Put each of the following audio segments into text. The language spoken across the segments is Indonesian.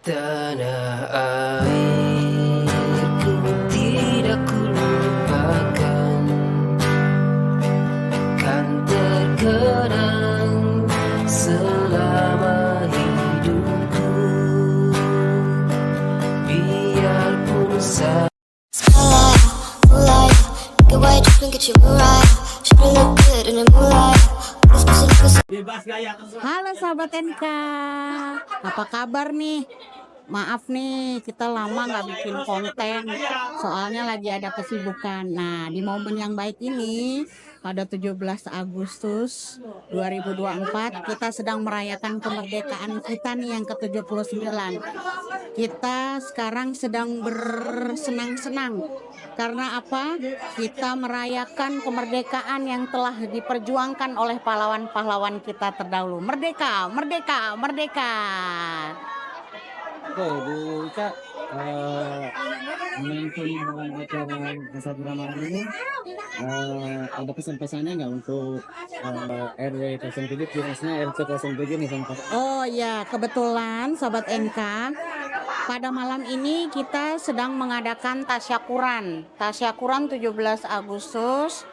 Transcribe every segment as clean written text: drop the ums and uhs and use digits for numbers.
Tanah airku tidak kulupakan, kan terkenang selama hidupku. Biarpun Spotlight, moonlight, get white dress and get you right. Should've look good in the moonlight. Halo sahabat NK, apa kabar nih? Maaf nih, kita lama nggak bikin konten, soalnya lagi ada kesibukan. Nah, di momen yang baik ini, pada 17 Agustus 2024, kita sedang merayakan kemerdekaan kita nih yang ke-79. Kita sekarang sedang bersenang-senang. Karena apa? Kita merayakan kemerdekaan yang telah diperjuangkan oleh pahlawan-pahlawan kita terdahulu. Merdeka, merdeka, merdeka. Oke, Bu Ica, momentum acara Besar Ramadan ini ada pesan-pesannya nggak untuk RW 07, khususnya RT 07 nih sama Pak? Oh ya, kebetulan Sobat NK, pada malam ini kita sedang mengadakan tasyakuran. Tasyakuran 17 Agustus.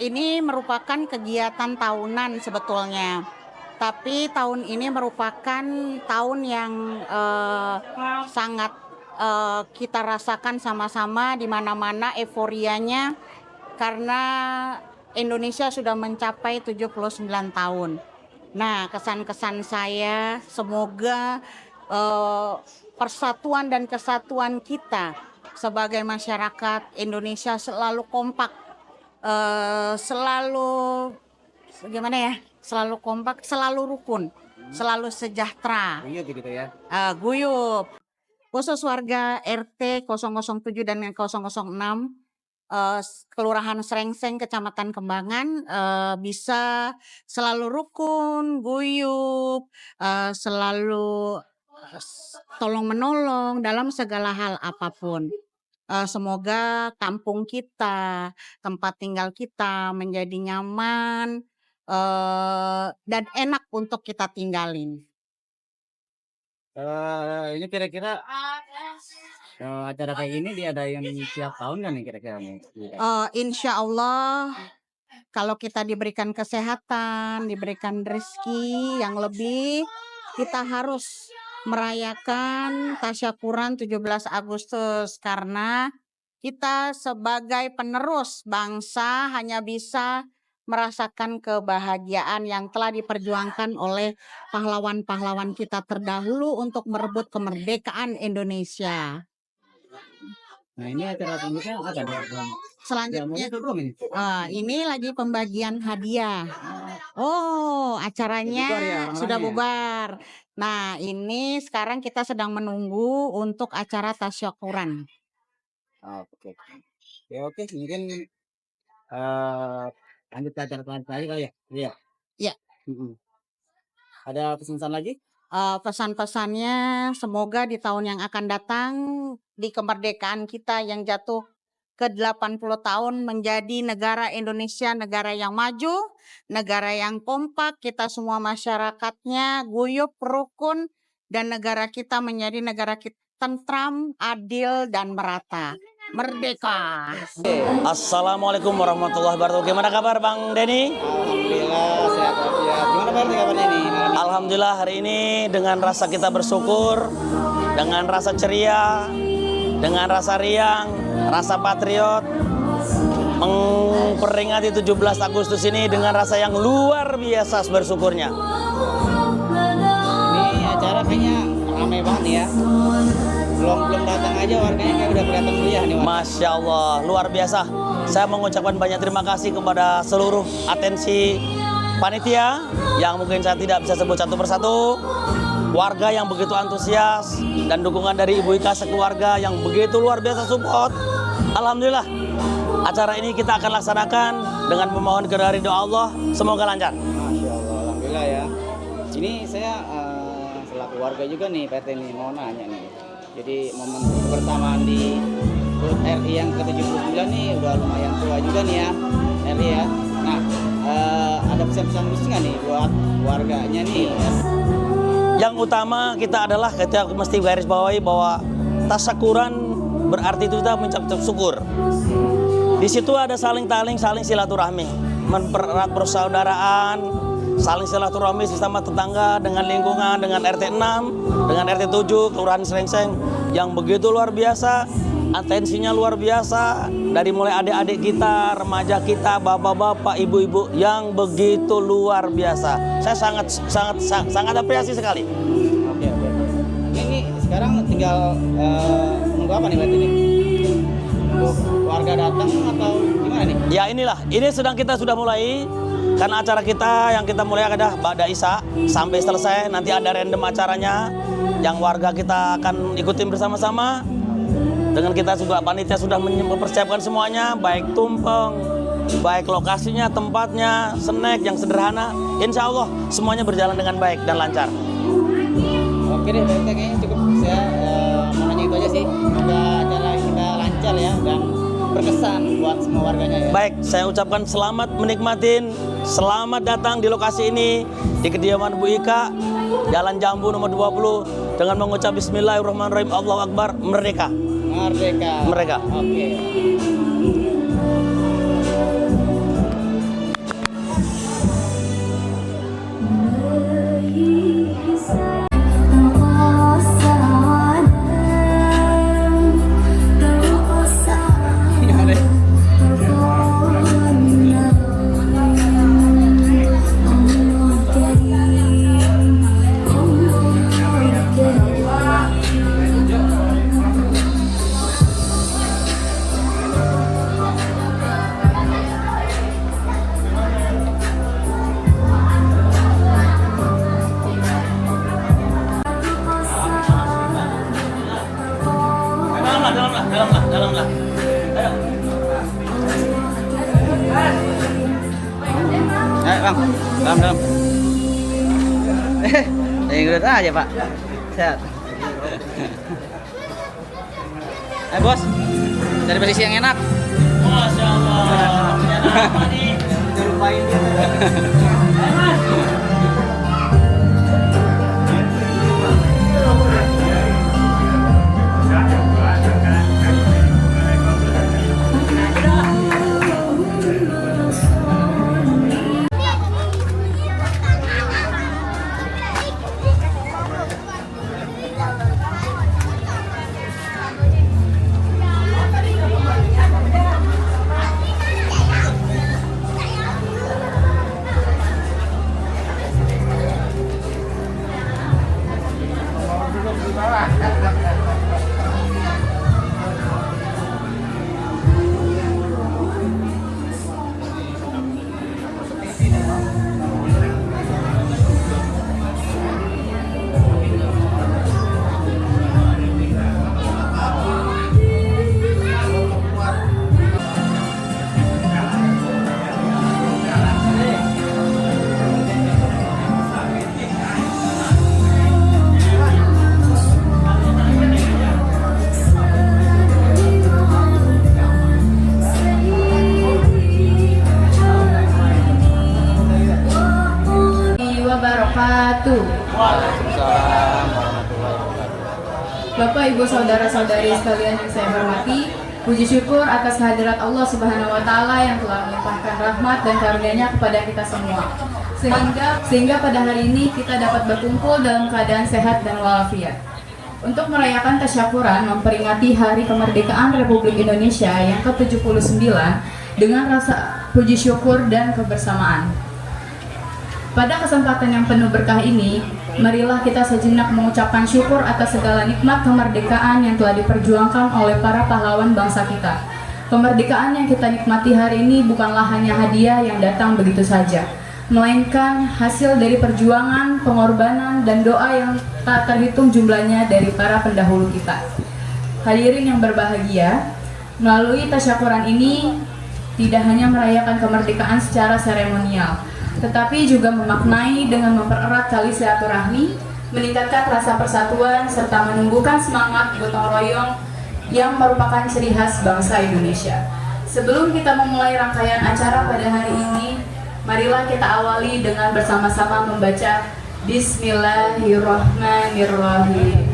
Ini merupakan kegiatan tahunan sebetulnya. Tapi tahun ini merupakan tahun yang sangat kita rasakan sama-sama, di mana-mana euforianya karena Indonesia sudah mencapai 79 tahun. Nah, kesan-kesan saya semoga persatuan dan kesatuan kita sebagai masyarakat Indonesia selalu kompak, selalu gimana ya? Selalu kompak, selalu rukun, selalu sejahtera. Iya gitu ya. Guyup. Khusus warga RT 007 dan 006 Kelurahan Srengseng, Kecamatan Kembangan, bisa selalu rukun, guyup, selalu tolong menolong dalam segala hal apapun. Semoga kampung kita, tempat tinggal kita menjadi nyaman dan enak untuk kita tinggalin. Ini kira-kira acara kayak ini diadain tiap tahun kan nih kira-kira nih? Insya Allah kalau kita diberikan kesehatan, diberikan rezeki yang lebih, kita harus merayakan tasyakuran 17 Agustus karena kita sebagai penerus bangsa hanya bisa merasakan kebahagiaan yang telah diperjuangkan oleh pahlawan-pahlawan kita terdahulu untuk merebut kemerdekaan Indonesia. Nah ini acara selanjutnya apa? Selanjutnya ini lagi pembagian hadiah. Oh, acaranya sudah bubar. Nah, ini sekarang kita sedang menunggu untuk acara tasyakuran. Oke. Oke, mungkin lanjut ke acara lagi kali ya? Iya. Iya. Ada pesan lagi? Pesan-pesannya semoga di tahun yang akan datang di kemerdekaan kita yang jatuh ke 80 tahun menjadi negara Indonesia, negara yang maju, negara yang kompak, kita semua masyarakatnya guyup, rukun, dan negara kita menjadi negara tentram, adil, dan merata. Merdeka. Assalamualaikum warahmatullahi wabarakatuh. Gimana kabar Bang Denny? Alhamdulillah sehat walafiat. Gimana Pak kabarnya nih? Alhamdulillah hari ini dengan rasa kita bersyukur, dengan rasa ceria, dengan rasa riang, rasa patriot, memperingati 17 Agustus ini dengan rasa yang luar biasa bersyukurnya. Ini acara kayaknya ramai banget nih ya. Belum datang aja warganya kayak udah kelihatan meriah nih. Masya Allah, luar biasa. Saya mengucapkan banyak terima kasih kepada seluruh atensi panitia yang mungkin saya tidak bisa sebut satu persatu, warga yang begitu antusias, dan dukungan dari Ibu Ika sekeluarga yang begitu luar biasa support. Alhamdulillah, acara ini kita akan laksanakan dengan memohon dari doa Allah, semoga lancar. Masya Allah, alhamdulillah ya. Ini saya selaku warga juga nih PT nih mau nanya nih. Jadi momen kebersamaan di RI yang ke-79 nih udah lumayan tua juga nih ya RI ya. Nah, ada pesan-pesan khusus nggak nih buat warganya nih? yang utama kita adalah kita mesti garis bawahi bahwa tasyakuran berarti itu kita mengucap syukur. Di situ ada saling silaturahmi, mempererat persaudaraan, saling silaturahmi sesama tetangga, dengan lingkungan, dengan RT 6, dengan RT 7, Kelurahan Srengseng yang begitu luar biasa, atensinya luar biasa, dari mulai adik-adik kita, remaja kita, bapak-bapak, ibu-ibu yang begitu luar biasa. Saya sangat apresiasi sekali. Oke. Ini sekarang tinggal nunggu apa nih berarti ini? Warga datang atau gimana nih? Ya ini kita sudah mulai. Karena acara kita yang kita mulai adalah Ba'da Isya sampai selesai, nanti ada random acaranya yang warga kita akan ikutin bersama-sama. Dengan kita juga panitia sudah mempersiapkan semuanya, baik tumpeng, baik lokasinya, tempatnya, snack yang sederhana. Insya Allah semuanya berjalan dengan baik dan lancar. Oke deh, berarti kayaknya cukup. Saya mau nanya itu aja sih. Semoga acara kita lancar ya dan berkesan buat semua warganya ya. Baik, saya ucapkan selamat menikmatin, selamat datang di lokasi ini di kediaman Bu Ika, Jalan Jambu nomor 20 dengan mengucap Bismillahirrahmanirrahim, Allahu Akbar, merdeka. Merdeka. Oke. Dalamlah. Ayo. Ayo Bang, dalam. Yang urut aja Pak. Sehat. Ayo bos, cari posisi yang enak. Masya Allah. Apa nih? Lupain dia. wabarakatuh. Waalaikumsalam warahmatullahi wabarakatuh. Bapak, Ibu, saudara-saudari sekalian yang saya hormati, puji syukur atas kehadirat Allah Subhanahu wa taala yang telah melimpahkan rahmat dan karunia-Nya kepada kita semua. Sehingga pada hari ini kita dapat berkumpul dalam keadaan sehat dan walafiat. Untuk merayakan tasyakuran memperingati Hari Kemerdekaan Republik Indonesia yang ke-79 dengan rasa puji syukur dan kebersamaan. Pada kesempatan yang penuh berkah ini, marilah kita sejenak mengucapkan syukur atas segala nikmat kemerdekaan yang telah diperjuangkan oleh para pahlawan bangsa kita. Kemerdekaan yang kita nikmati hari ini bukanlah hanya hadiah yang datang begitu saja, melainkan hasil dari perjuangan, pengorbanan, dan doa yang tak terhitung jumlahnya dari para pendahulu kita. Hadirin yang berbahagia, melalui tasyakuran ini tidak hanya merayakan kemerdekaan secara seremonial, tetapi juga memaknai dengan mempererat tali silaturahmi, meningkatkan rasa persatuan, serta menumbuhkan semangat gotong royong yang merupakan ciri khas bangsa Indonesia. Sebelum kita memulai rangkaian acara pada hari ini, marilah kita awali dengan bersama-sama membaca Bismillahirrahmanirrahim.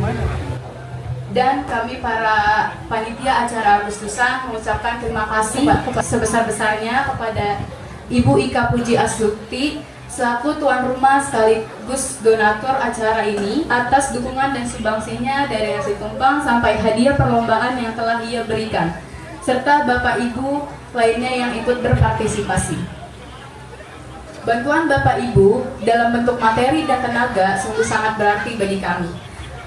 Dan kami para panitia acara Agustusan mengucapkan terima kasih sebesar-besarnya kepada Ibu Ika Puji Astuti selaku tuan rumah sekaligus donatur acara ini atas dukungan dan sumbangsinya dari nasi tumpang sampai hadiah perlombaan yang telah ia berikan, serta Bapak Ibu lainnya yang ikut berpartisipasi. Bantuan Bapak Ibu dalam bentuk materi dan tenaga sungguh sangat berarti bagi kami.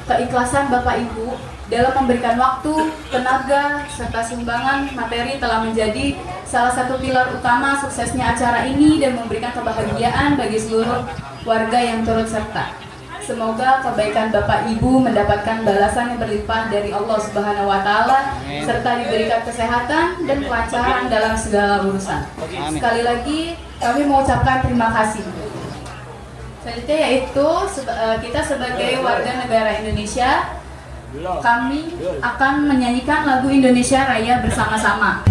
Keikhlasan Bapak Ibu dalam memberikan waktu, tenaga, serta sumbangan materi telah menjadi salah satu pilar utama suksesnya acara ini dan memberikan kebahagiaan bagi seluruh warga yang turut serta. Semoga kebaikan Bapak Ibu mendapatkan balasan yang berlimpah dari Allah Subhanahu wa Ta'ala, serta diberikan kesehatan dan kelancaran dalam segala urusan. Sekali lagi kami mengucapkan terima kasih. Selanjutnya yaitu kita sebagai warga negara Indonesia, kami akan menyanyikan lagu Indonesia Raya bersama-sama.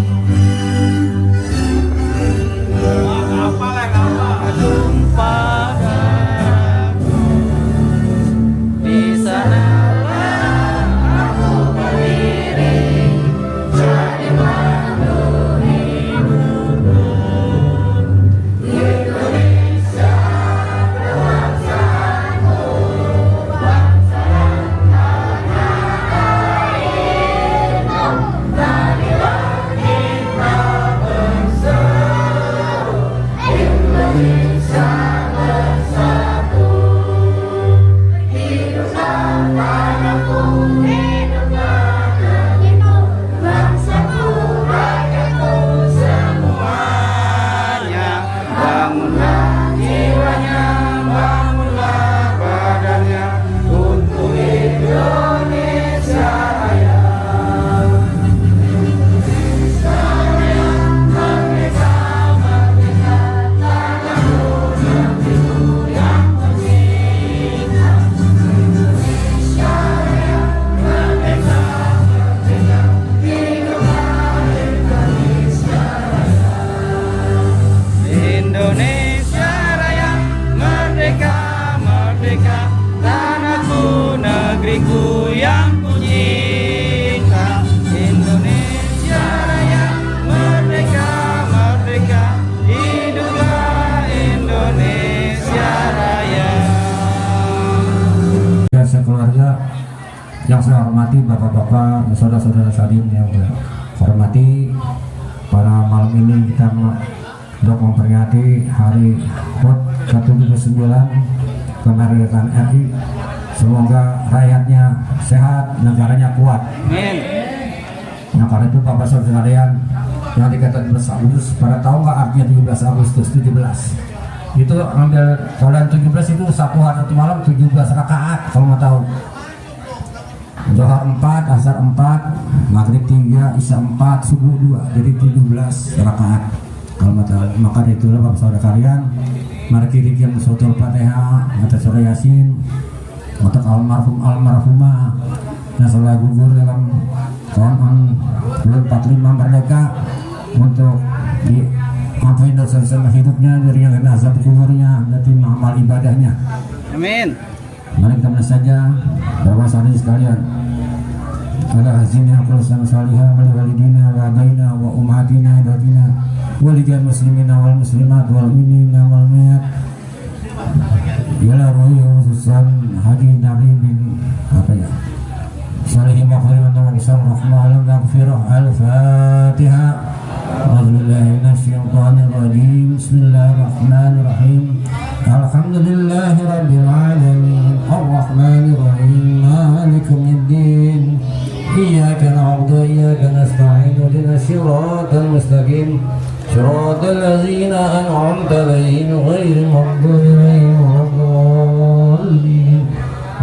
Sekeluarga yang saya hormati, bapak-bapak, saudara-saudara saling yang saya hormati, pada malam ini kita untuk memperingati hari HUT ke-79 kemerdekaan RI. Semoga rakyatnya sehat, negaranya kuat. Amin. Nah, karena itu Bapak saudara sekalian, yang dikatakan 17 Agustus, pada tahu nggak artinya 17 Agustus? 17 itu ambil kalau 17 itu satu hari satu malam 17 rakaat kalau mau tahu. Zuhur 4, asar 4, maghrib 3, isya 4, subuh 2, jadi 17 rakaat kalau mau tahu. Maka itulah Bapak saudara sekalian, mari kita bikin suratul Fatihah, baca surah Yasin untuk almarhum almarhumah yang telah gugur dalam tahun 45 merdeka, untuk diampuni dosa-dosa hidupnya, dari yang kena azab kuburnya, dan amal ibadahnya. Amin. Mari kita saja Bapak saudara sekalian, ala hazina qulsan salihah wal walidina wa abaina wa ummahatina dadina walidil muslimina wal muslimat wal mu'minina wal mu'minat ila ruhi khususan hadi nabi bin apa ya salih maghfirah wa bisam rahmah al-maghfirah al-fatihah. A'udzubillahi minasyaitonir rajim. Bismillahirrahmanirrahim. Alhamdulillahi rabbil alamin. Arrahmanir rahim. Maliki yaumiddin. Iyyaka na'budu wa iyyaka nasta'in. Ihdinas siratal mustaqim. Siratal ladzina an'amta 'alaihim ghairil maghdubi 'alaihim waladdallin.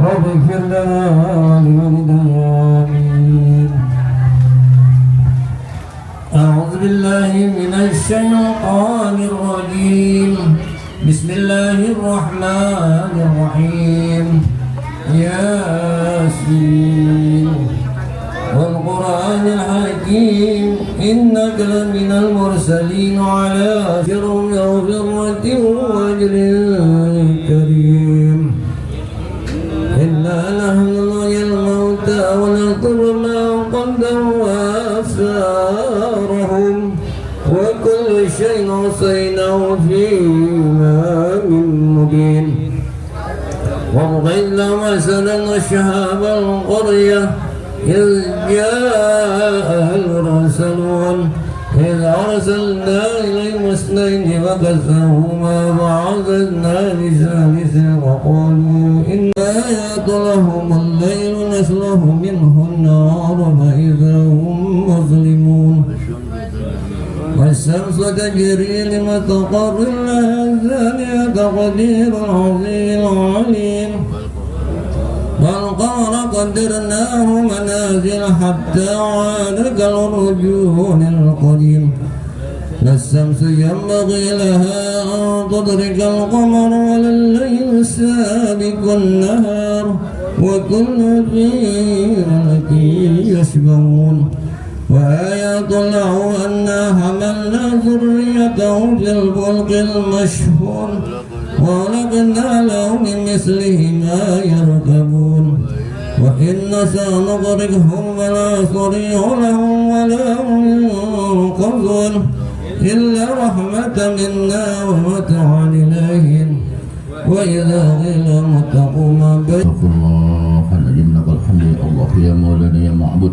Rabbi ighfir lana wa liwalidayna. Amin. أعوذ بالله من الشيطان الرجيم. بسم الله الرحمن الرحيم. ياسين والقرآن الحكيم إنك لمن المرسلين على صراط مستقيم وأجر كريم. الموتى ونذكر ما قدموا وآثارهم وكل شيء أحصيناه في إمام مبين وضربنا مثلا أصحاب القرية إذ جاءها المرسلون إذ أرسلنا إليهم اثنين فكذبوهما فعززنا بثالث وقالوا إنا يأكلهم الليل نسلخ منه النار فإذا هم مظلمون والشمس تجري لمستقر لها ذلك تقدير العزيز العليم والقمر قدرناه منازل حتى عاد كالرجون القديم لا الشمس ينبغي لها أن تدرك القمر ولا الليل سابق النهار وكل في فلك يسبحون وآيات له أنا حملنا ذريته في الفلك المشحون ولقنا لهم من مثله ما يركبون وإن سنغرقهم فلا صريخ لهم ولا هم ينقذون إلا رحمة منا ومتعا إليهم وإذا قيل اتقوا ما بين الله العظيم لك الحمد الله يا مولانا يا معبود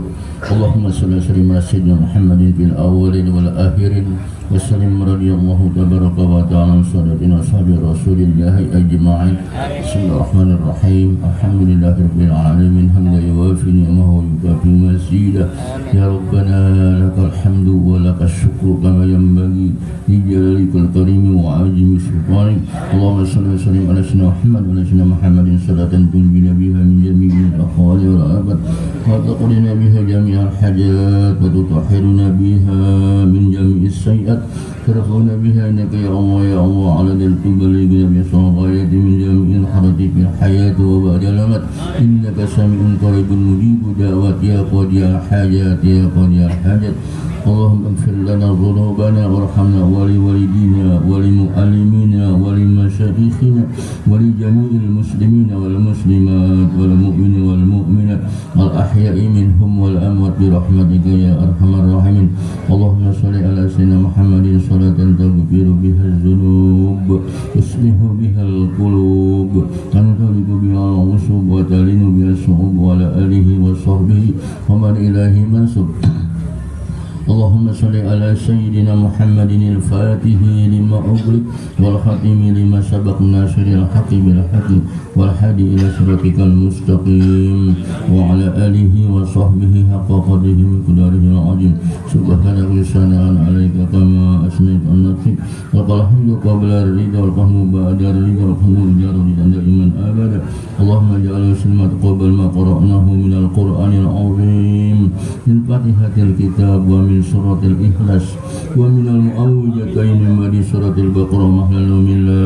اللهم صل وسلم على سيدنا محمد في الأولين والآخرين وسلم رضي الله تبارك وتعالى عن سادتنا أصحاب رسول الله أجمعين بسم الله الرحمن الرحيم الحمد لله رب العالمين حمدا يوافي نعمه ويكافي مزيدا يا ربنا لك الحمد ولك الشكر كما ينبغي لجلالك الكريم وعظيم سلطانك اللهم صل وسلم على سيدنا محمد وعلى سيدنا محمد صلاة تنجينا بها من جميع الأحوال والآفات وتقضينا بها جميع الحاجات وتطهرنا بها من جميع السيئات ترفعنا بها إنك يا الله يا الله على ذلك تبلغنا بأسرار الغايات من جميع الحرات في الحياة وبعد الممات إنك سميع قريب مجيب دعوات يا قاضي الحاجات يا قاضي الحاجات اللهم اغفر لنا ذنوبنا وارحمنا ولوالدينا ولمعلمينا ولمشايخنا ولجميع المسلمين والمسلمات والمؤمنين والمؤمنات الأحياء منهم والأموات برحمتك يا أرحم الراحمين اللهم صل على سيدنا محمد صلاة تغفر بها الذنوب تصلح بها القلوب تنطلق بها العصوب وتلين بها الصعوب وعلى آله وصحبه ومن إليه منسوب اللهم صل على سيدنا محمد الفاتح لما أغلق والخاتم لما سبق ناصر الحق بالحق والهادي إلى صراطك المستقيم وعلى آله وصحبه حق قدره ومقداره العظيم سبحانك وسنا عليك كما أثنيت على نفسك لك الحمد قبل الرضا والفهم بعد الرضا والفهم الجار دائما أبدا اللهم اجعل سلمة قبل ما قرأناه من القرآن العظيم من فاتحة الكتاب ومن سورة الإخلاص ومن المعوذتين من سورة البقرة محلل من لا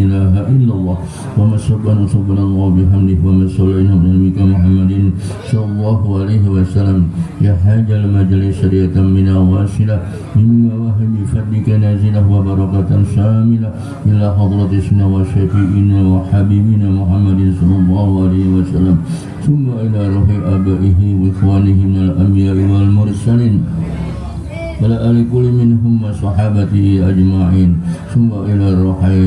إله إلا الله وما سبحان الله بحمده وما صلينا من نبيك محمد صلى الله عليه وسلم يا حاج المجلس رية من واصلة من مواهب فضلك نازلة وبركة شاملة إلى حضرة سيدنا وشفيعنا وحبيبنا محمد صلى الله عليه وسلم ثم إلى روح آبائه وإخوانه من الأنبياء والمرسلين ولا آل كل منهم وصحابته أجمعين ثم إلى روحي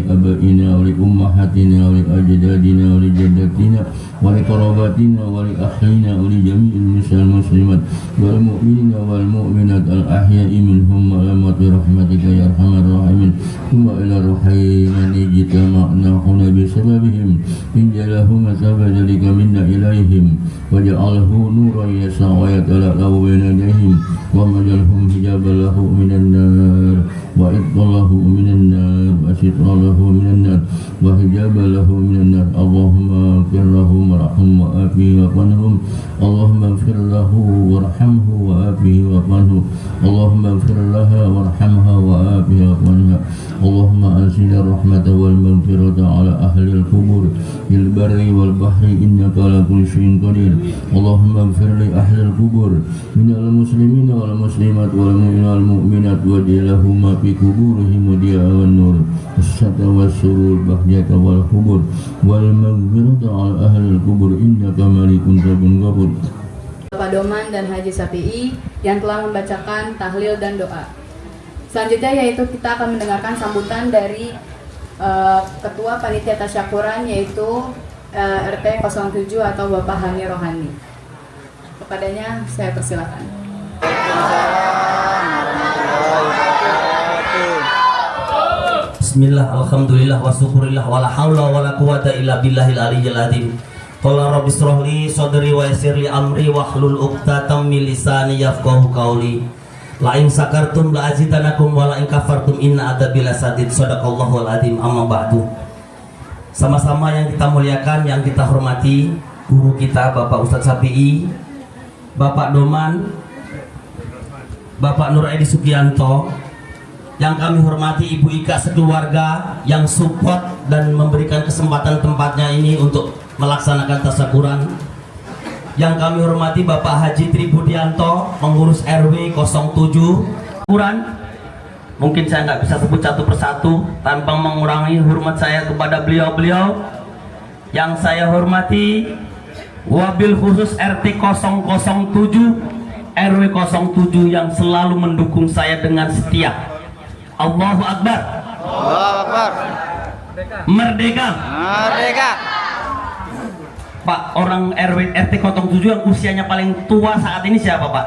أبائنا ولأمهاتنا ولأجدادنا ولجدتنا ولقراباتنا ولأخينا ولجميع المسلمات والمؤمنين والمؤمنات الأحياء منهم والأموات برحمتك يا أرحم الراحمين ثم إلى روحي من اجتمعنا هنا بسببهم إن جله مثاب ذلك منا إليهم وجعله نورا يسعى ويتلألأ بين يديهم ومجلهم حجابا له من النار وإطلا له من النار وسترا له من النار وحجابا له من النار اللهم اغفر لهم وارحمه وآفه وعنهم اللهم اغفر له وارحمه وآفه وعنه اللهم اغفر لها وارحمها وآفه وعنها اللهم أنزل الرحمة والمغفرة على أهل القبور في البر والبحر إنك على كل شيء قدير اللهم اغفر لأهل القبور من المسلمين والمسلمات والمؤمنين والمؤمنات واجعل لهم fi kuburihim diya wan nur as-sata was-surur bahjata wal hubur wal maghfirata ala ahli al-kubur innaka malikun rabbun ghafur. Bapak Doman dan Haji Sapi'i yang telah membacakan tahlil dan doa. Selanjutnya yaitu kita akan mendengarkan sambutan dari Ketua Panitia Tasyakuran yaitu RT 07 atau Bapak Hani Rohani. Kepadanya saya persilakan. Bismillah, alhamdulillah, wa syukurillah, wa la hawla wa la quwata illa billahil aliyyil azim. Qala rabbi shrah li sadri wa yassir li amri wahlul 'uqdatam min lisani yafqahu qawli. La in sakartum la azidanakum wa la in kafartum inna adzabi lasadid. Shadaqallahul azim. Amma ba'du. Sama-sama yang kita muliakan, yang kita hormati, guru kita Bapak Ustadz Sapi'i, Bapak Doman, Bapak Nur Edi Sugianto, yang kami hormati Ibu Ika sekeluarga yang support dan memberikan kesempatan tempatnya ini untuk melaksanakan tasyakuran. Yang kami hormati Bapak Haji Tribudianto, pengurus RW 07 Kuran. Mungkin saya nggak bisa sebut satu persatu tanpa mengurangi hormat saya kepada beliau-beliau. Yang saya hormati wabil khusus RT 007 RW 07 yang selalu mendukung saya dengan setia. Allahu Akbar. Allahu Akbar. Merdeka. Merdeka. Pak, orang RT 07 yang usianya paling tua saat ini siapa, Pak?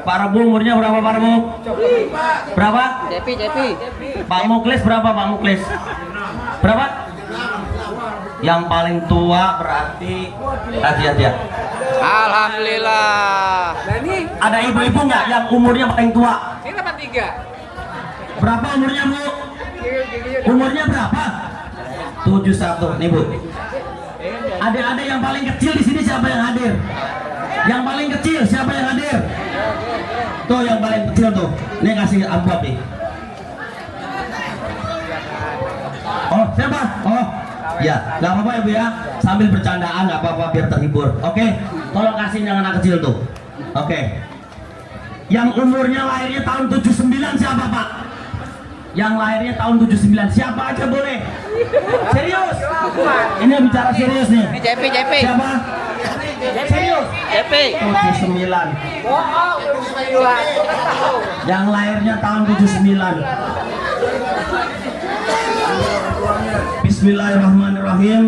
Pak Rabu umurnya berapa, Pak Rabu? Berapa? Jepi. Pak Muklis berapa, Pak Muklis? Berapa? Yang paling tua berarti hadiah. Alhamdulillah. Ada ibu-ibu nggak yang umurnya paling tua? Ini dapat 3. Berapa umurnya, Bu? Umurnya berapa? 71 nih, Bu. Adik-adik yang paling kecil di sini siapa yang hadir? Yang paling kecil siapa yang hadir? Tuh yang paling kecil tuh. Ini kasih amplop nih. Oh, siapa? Oh, ya, nggak apa-apa ya Bu ya. Sambil bercandaan nggak apa-apa biar terhibur. Oke, tolong kasih yang anak kecil tuh. Oke. Yang umurnya lahirnya tahun 79 siapa, Pak? Yang lahirnya tahun 79 siapa aja boleh. Serius? Ini bicara serius nih. Ini JP. Siapa? Serius? JP. 79. Yang lahirnya tahun 79. Bismillahirrahmanirrahim.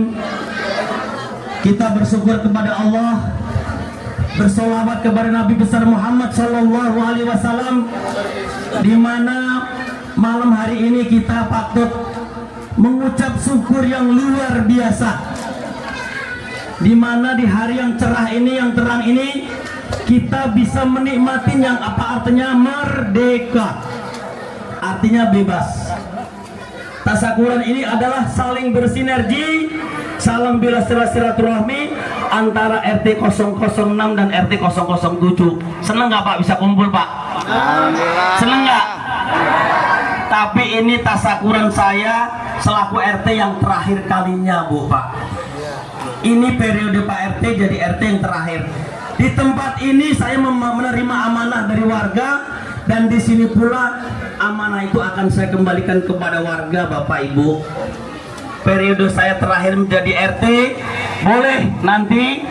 Kita bersyukur kepada Allah, bersolawat kepada Nabi besar Muhammad Sallallahu Alaihi Wasallam, di mana malam hari ini kita patut mengucap syukur yang luar biasa, di mana di hari yang cerah ini, yang terang ini, kita bisa menikmati yang apa artinya merdeka, artinya bebas. Tasyakuran ini adalah saling bersinergi, salam bela silaturahmi antara RT 006 dan RT 007. Seneng nggak Pak bisa kumpul, Pak? Alhamdulillah. Seneng nggak? Tapi ini tasyakuran saya selaku RT yang terakhir kalinya, Bu, Pak. Ini periode Pak RT jadi RT yang terakhir. Di tempat ini saya menerima amanah dari warga, dan di sini pula amanah itu akan saya kembalikan kepada warga, Bapak Ibu. Periode saya terakhir menjadi RT, boleh nanti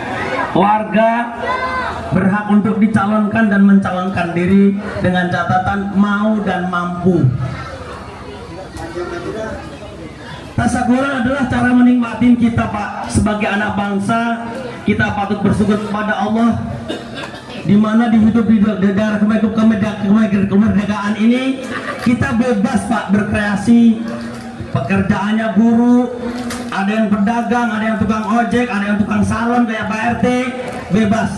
warga berhak untuk dicalonkan dan mencalonkan diri dengan catatan mau dan mampu. Tasyakuran adalah cara menikmati kita, Pak. Sebagai anak bangsa, kita patut bersyukur kepada Allah, di mana di hidup di negara kemerdekaan ini kita bebas, Pak, berkreasi. Pekerjaannya guru, ada yang pedagang, ada yang tukang ojek, ada yang tukang salon kayak Pak RT, bebas.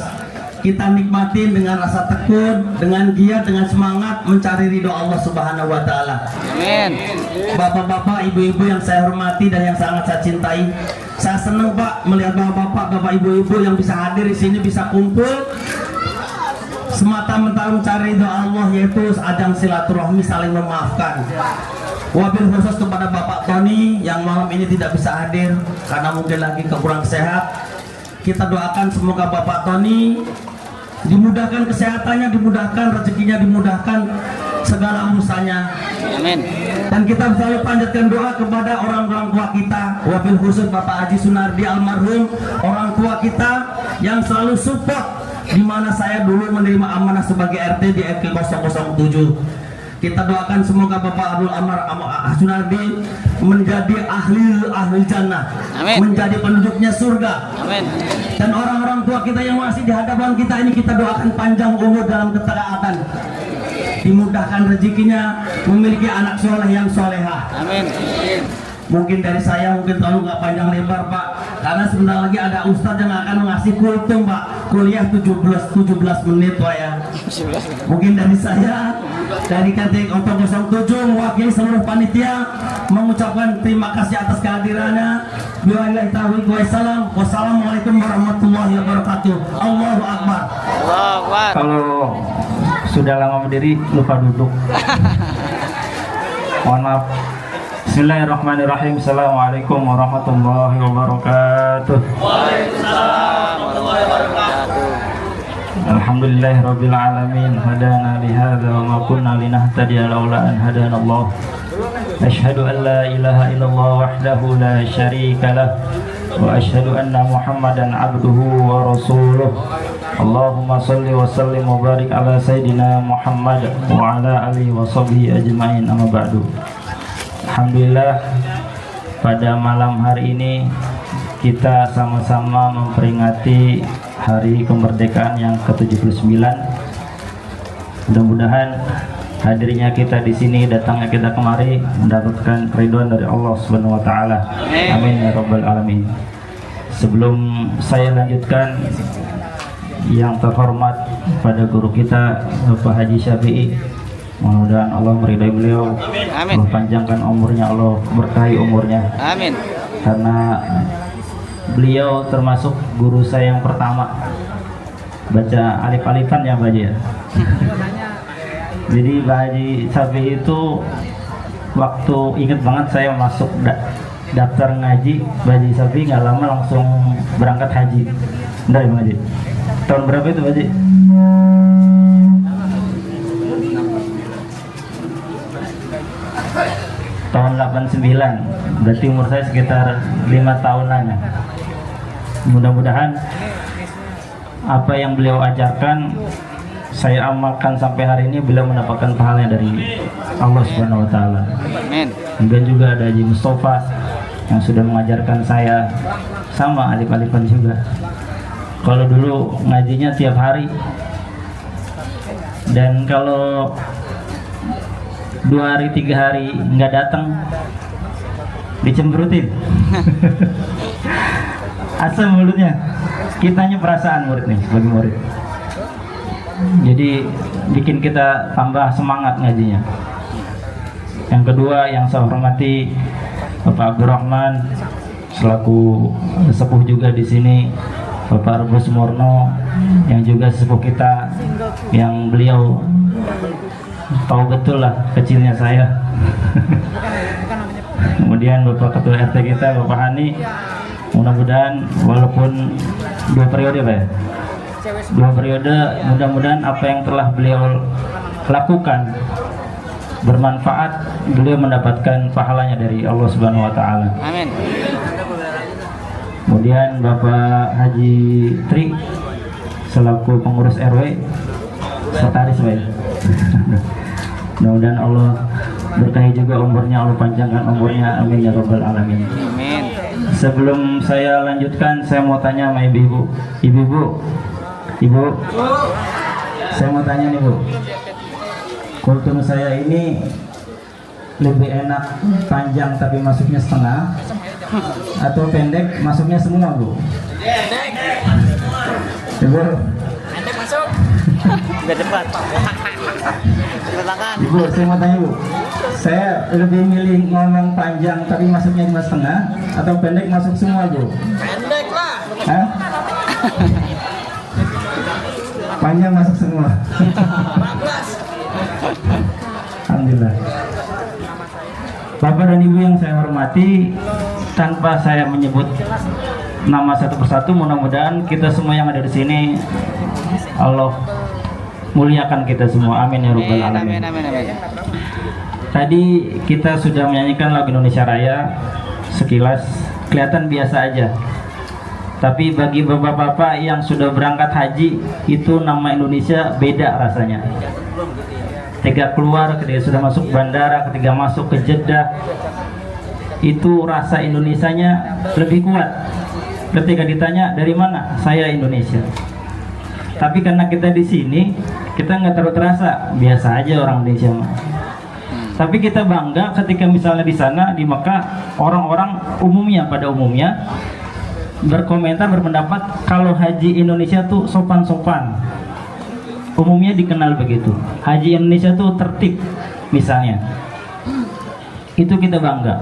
Kita nikmatin dengan rasa tekun, dengan giat, dengan semangat mencari ridho Allah Subhanahu wa Ta'ala. Amin. Bapak-bapak, ibu-ibu yang saya hormati dan yang sangat saya cintai, saya senang, Pak, melihat bapak-bapak, bapak ibu-ibu yang bisa hadir di sini, bisa kumpul semata-mata mencari ridho Allah, yaitu ajang silaturahmi, saling memaafkan. Wabil khusus kepada Bapak Tony yang malam ini tidak bisa hadir karena mungkin lagi kurang sehat. Kita doakan semoga Bapak Tony dimudahkan kesehatannya, dimudahkan rezekinya, dimudahkan segala urusannya. Amin. Dan kita selalu panjatkan doa kepada orang-orang tua kita, wabil khusus Bapak Haji Sunardi almarhum, orang tua kita yang selalu support di mana saya dulu menerima amanah sebagai RT di FK 007. Kita doakan semoga Bapak Abdul Amar Sunardi menjadi ahli jannah, Amin. menjadi penduduknya surga. Amin. Dan orang-orang tua kita yang masih di hadapan kita ini kita doakan panjang umur dalam ketaatan, dimudahkan rezekinya, memiliki anak soleh yang soleha. Amin. Mungkin dari saya mungkin terlalu nggak panjang lebar Pak, karena sebentar lagi ada ustadz yang akan mengasih kultum Pak, kuliah 17 menit Pak ya. Mungkin dari saya, dari KT 007 mewakili seluruh panitia mengucapkan terima kasih atas kehadirannya. Billahi taufiq wa salam. Wassalamualaikum warahmatullahi wabarakatuh. Allahu Akbar. Allahu Akbar. Kalau sudah lama berdiri lupa duduk. Mohon maaf. Bismillahirrahmanirrahim. Assalamualaikum warahmatullahi wabarakatuh. Waalaikumsalam warahmatullahi wabarakatuh. Alhamdulillahirabbil alamin. Hadana li hadza wa ma kunna linahtadiya laula an hadana Allah. Asyhadu an la ilaha illallah wahdahu la syarika lah wa asyhadu anna Muhammadan abduhu wa rasuluh. Allahumma shalli wa sallim wa barik ala sayidina Muhammad wa ala alihi wa sahbihi ajmain. Amma ba'du. Alhamdulillah, pada malam hari ini kita sama-sama memperingati hari kemerdekaan yang ke-79. Mudah-mudahan hadirnya kita di sini, datangnya kita kemari mendapatkan ridhoan dari Allah Subhanahu wa taala. Amin ya rabbal alamin. Sebelum saya lanjutkan, yang terhormat pada guru kita Bapak Haji Syafi'i, mudah-mudahan Allah meridai beliau. Amin. Allah panjangkan umurnya, Allah berkahi umurnya. Amin. Karena beliau termasuk guru saya yang pertama baca alif-alifan ya Pak Haji ya. Jadi Pak Haji Syafi'i itu waktu inget banget saya masuk daftar ngaji, Pak Haji Syafi'i nggak lama langsung berangkat haji. Benar ya Pak Haji? Tahun berapa itu Pak Haji? Tahun 89, berarti umur saya sekitar 5 tahunan ya. Mudah-mudahan apa yang beliau ajarkan saya amalkan sampai hari ini, beliau mendapatkan pahalanya dari Allah Subhanahu wa taala. Amin. Kemudian juga ada Haji Mustafa yang sudah mengajarkan saya sama alif-alifan juga. Kalau dulu ngajinya tiap hari, dan kalau 2 hari 3 hari nggak datang dicemberutin. Asal mulutnya, kitanya perasaan murid nih sebagai murid. Jadi bikin kita tambah semangat ngajinya. Yang kedua yang saya hormati Bapak Abdurrahman selaku sepuh juga di sini, Bapak Rebus Murno yang juga sepuh kita, yang beliau tahu betul lah kecilnya saya. Kemudian Bapak Ketua RT kita Bapak Hani, mudah-mudahan walaupun 2 periode Pak ya, 2 periode, mudah-mudahan apa yang telah beliau lakukan bermanfaat, beliau mendapatkan pahalanya dari Allah Subhanahu wa taala. Amin. Kemudian Bapak Haji Tri selaku pengurus RW, sekretaris Pak ya. Mudah-mudahan Allah berkahi juga umurnya, Allah panjangkan umurnya, amin ya rabbal alamin. Amin. Sebelum saya lanjutkan, saya mau tanya sama ibu-ibu. Ibu, saya mau tanya nih Bu, kultum saya ini lebih enak panjang tapi masuknya setengah, atau pendek masuknya semua Bu? Ibu, Udah depan. Ibu, saya mau tanya Bu, saya lebih milih ngomong panjang tapi masuknya cuma setengah, atau pendek masuk semua Bu? Pendek lah. Hah? Panjang masuk semua. Alhamdulillah. Bapak dan Ibu yang saya hormati, tanpa saya menyebut nama satu persatu, mudah-mudahan kita semua yang ada di sini Allah muliakan kita semua. Amin ya rabbal alamin. Tadi kita sudah menyanyikan lagu Indonesia Raya, sekilas kelihatan biasa aja. Tapi bagi bapak-bapak yang sudah berangkat haji, itu nama Indonesia beda rasanya. Ketika keluar, ketika sudah masuk bandara, ketika masuk ke Jeddah, itu rasa Indonesianya lebih kuat. Ketika ditanya dari mana, saya Indonesia. Tapi karena kita di sini, kita nggak terlalu terasa, biasa aja orang Indonesia mah. Tapi kita bangga ketika misalnya di sana di Mekah, orang-orang umumnya pada umumnya berkomentar, berpendapat kalau haji Indonesia tuh sopan-sopan. Umumnya dikenal begitu. Haji Indonesia tuh tertib misalnya. Itu kita bangga.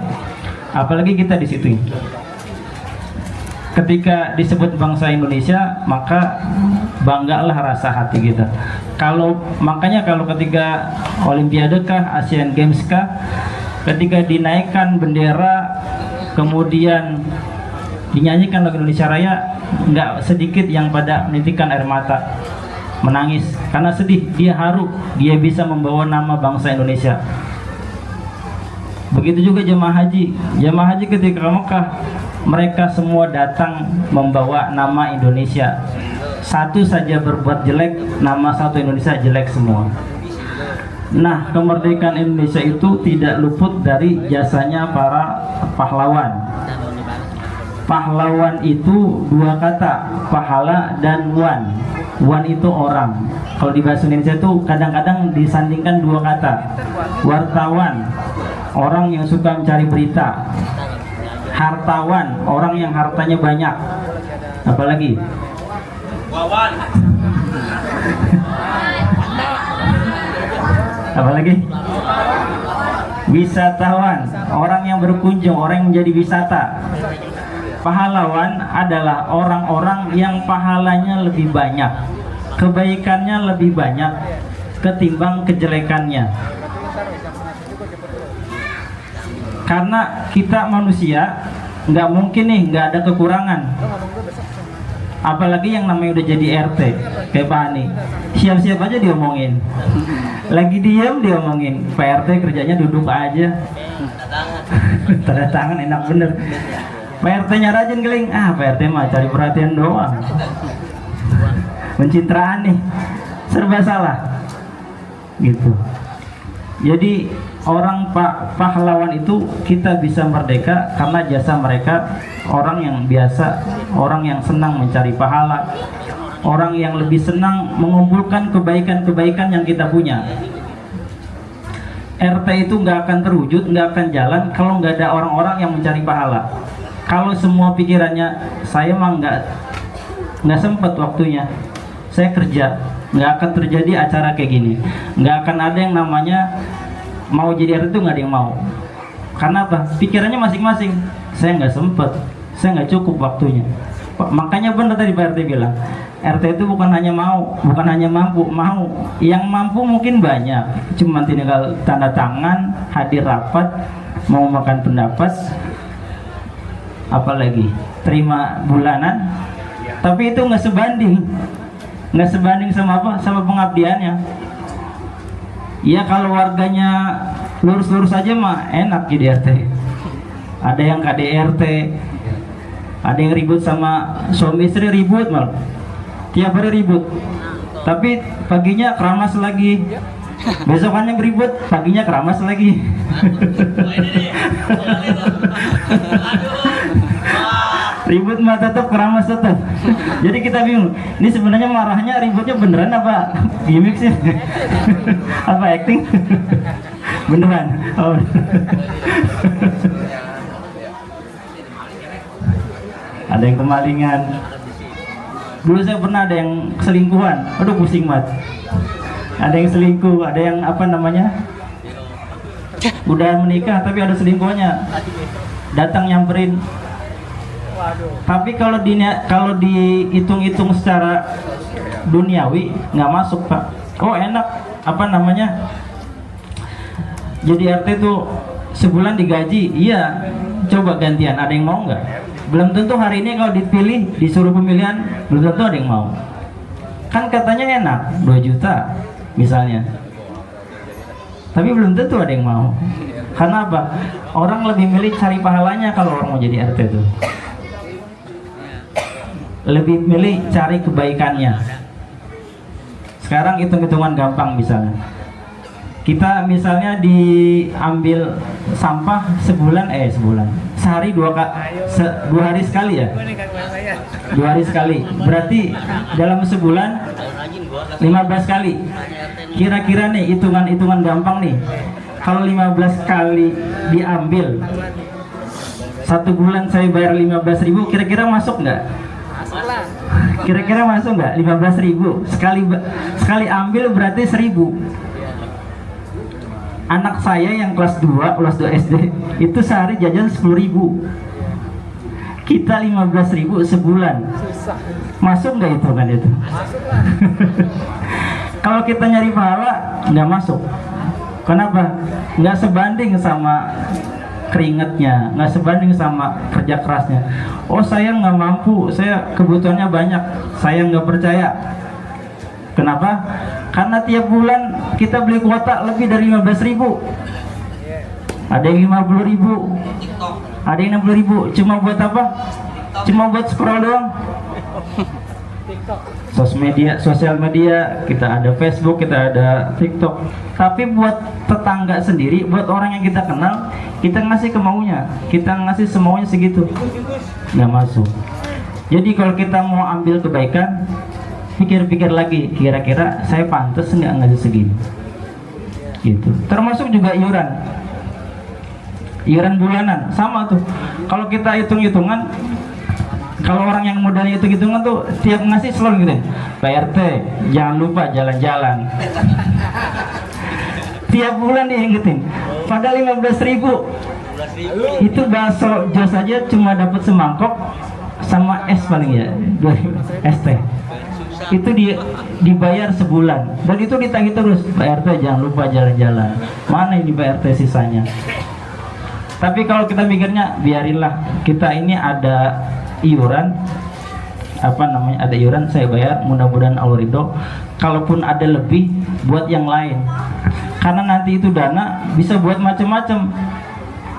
Apalagi kita di situ. Ketika disebut bangsa Indonesia, maka banggalah rasa hati kita. Makanya kalau ketika Olimpiade kah, Asian Games kah, ketika dinaikkan bendera, kemudian dinyanyikan lagu Indonesia Raya, nggak sedikit yang pada menitikan air mata, menangis karena sedih. Dia haru, dia bisa membawa nama bangsa Indonesia. Begitu juga jemaah haji. Jemaah haji ketika ke Mekah, mereka semua datang membawa nama Indonesia. Satu saja berbuat jelek, nama satu Indonesia jelek semua. Nah, kemerdekaan Indonesia itu tidak luput dari jasanya para pahlawan. Pahlawan itu dua kata, pahala dan wan. Wan itu orang. Kalau di bahasa Indonesia itu kadang-kadang disandingkan dua kata. Wartawan, orang yang suka mencari berita. Hartawan, orang yang hartanya banyak. Apalagi? Wawan. Apalagi? Wisatawan, orang yang berkunjung, orang yang menjadi wisata. Pahlawan adalah orang-orang yang pahalanya lebih banyak, kebaikannya lebih banyak ketimbang kejelekannya. Karena kita manusia nggak mungkin nih nggak ada kekurangan. Apalagi yang namanya udah jadi RT kayak Pak Ani, siap-siap aja diomongin. Lagi diam diomongin. Pak RT kerjanya duduk aja, tanda tangan enak bener. Pak RT-nya rajin keling, Pak RT mah cari perhatian doang, pencitraan nih, serba salah gitu. Jadi orang pahlawan itu kita bisa merdeka karena jasa mereka. Orang yang biasa, orang yang senang mencari pahala, orang yang lebih senang mengumpulkan kebaikan-kebaikan yang kita punya. RT itu nggak akan terwujud, nggak akan jalan kalau nggak ada orang-orang yang mencari pahala. Kalau semua pikirannya saya mah nggak sempet waktunya, saya kerja, nggak akan terjadi acara kayak gini. Nggak akan ada yang namanya mau jadi RT itu, nggak ada yang mau. Karena apa? Pikirannya masing-masing. Saya nggak sempet, saya nggak cukup waktunya. Makanya benar tadi Pak RT bilang, RT itu bukan hanya mau, bukan hanya mampu, mau. Yang mampu mungkin banyak, cuma tinggal tanda tangan, hadir rapat, mau makan pendapat, apalagi terima bulanan. Tapi itu nggak sebanding sama apa? Sama pengabdiannya. Ya kalau warganya lurus-lurus aja mah enak jadi RT. Ada yang KDRT, ada yang ribut sama suami istri, ribut malah tiap hari ribut. Tapi paginya keramas lagi, besokannya beribut, paginya keramas lagi. Ribut mah tetap, keramas tetap. Jadi kita bingung, ini sebenarnya marahnya, ributnya beneran apa gimmick sih? Apa acting? Beneran. Oh. Ada yang kemalingan. Dulu saya pernah ada yang selingkuhan, aduh pusing banget. Ada yang selingkuh, ada yang apa namanya, udah menikah tapi ada selingkuhannya, datang nyamperin. Tapi kalau dihitung-hitung secara duniawi nggak masuk Pak. Oh enak, apa namanya, jadi RT tuh sebulan digaji, iya. Coba gantian, ada yang mau nggak? Belum tentu hari ini kalau dipilih, disuruh pemilihan, belum tentu ada yang mau. Kan katanya enak, 2 juta misalnya. Tapi belum tentu ada yang mau. Karena apa? Orang lebih milih cari pahalanya kalau orang mau jadi RT itu. Lebih milih cari kebaikannya. Sekarang hitung-hitungan gampang misalnya. Kita misalnya diambil sampah sehari 2 hari sekali ya. 2 hari sekali. Berarti dalam sebulan 15 kali. Kira-kira nih hitungan gampang nih. Kalau 15 kali diambil, 1 bulan saya bayar 15.000, kira-kira masuk nggak? Kira-kira masuk nggak? 15.000 sekali ambil berarti 1.000. Anak saya yang kelas 2 SD itu sehari jajan 10.000. Kita 15.000 sebulan. Masuk nggak itu kan itu? Kalau kita nyari pahala nggak masuk. Kenapa? Nggak sebanding sama keringatnya, nggak sebanding sama kerja kerasnya. Oh saya nggak mampu, saya kebutuhannya banyak, saya nggak percaya. Kenapa? Karena tiap bulan kita beli kuota lebih dari 15.000. Ada yang 50.000, ada yang 60.000. Cuma buat apa? Cuma buat scroll doang. Sosial media, kita ada Facebook, kita ada TikTok. Tapi buat tetangga sendiri, buat orang yang kita kenal, kita ngasih kemaunya, kita ngasih semuanya segitu, nggak masuk. Jadi kalau kita mau ambil kebaikan, pikir-pikir lagi, kira-kira saya pantas nggak ngasih segini, gitu. Termasuk juga iuran bulanan, sama tuh. Kalau kita hitung-hitungan, kalau orang yang modalnya hitung-hitungan tuh tiap ngasih selalu gitu, Pak RT jangan lupa jalan-jalan. Tiap bulan diingetin. Padahal 15.000 itu bakso jos aja cuma dapat semangkok sama es paling ya, 2 es teh. Itu dibayar sebulan dan itu ditagih terus, Pak RT jangan lupa jalan-jalan. Mana ini Pak RT sisanya? Tapi kalau kita mikirnya, biarinlah, kita ini ada iuran, ada iuran saya bayar, mudah-mudahan Allah ridho. Kalaupun ada lebih, buat yang lain, karena nanti itu dana bisa buat macam-macam.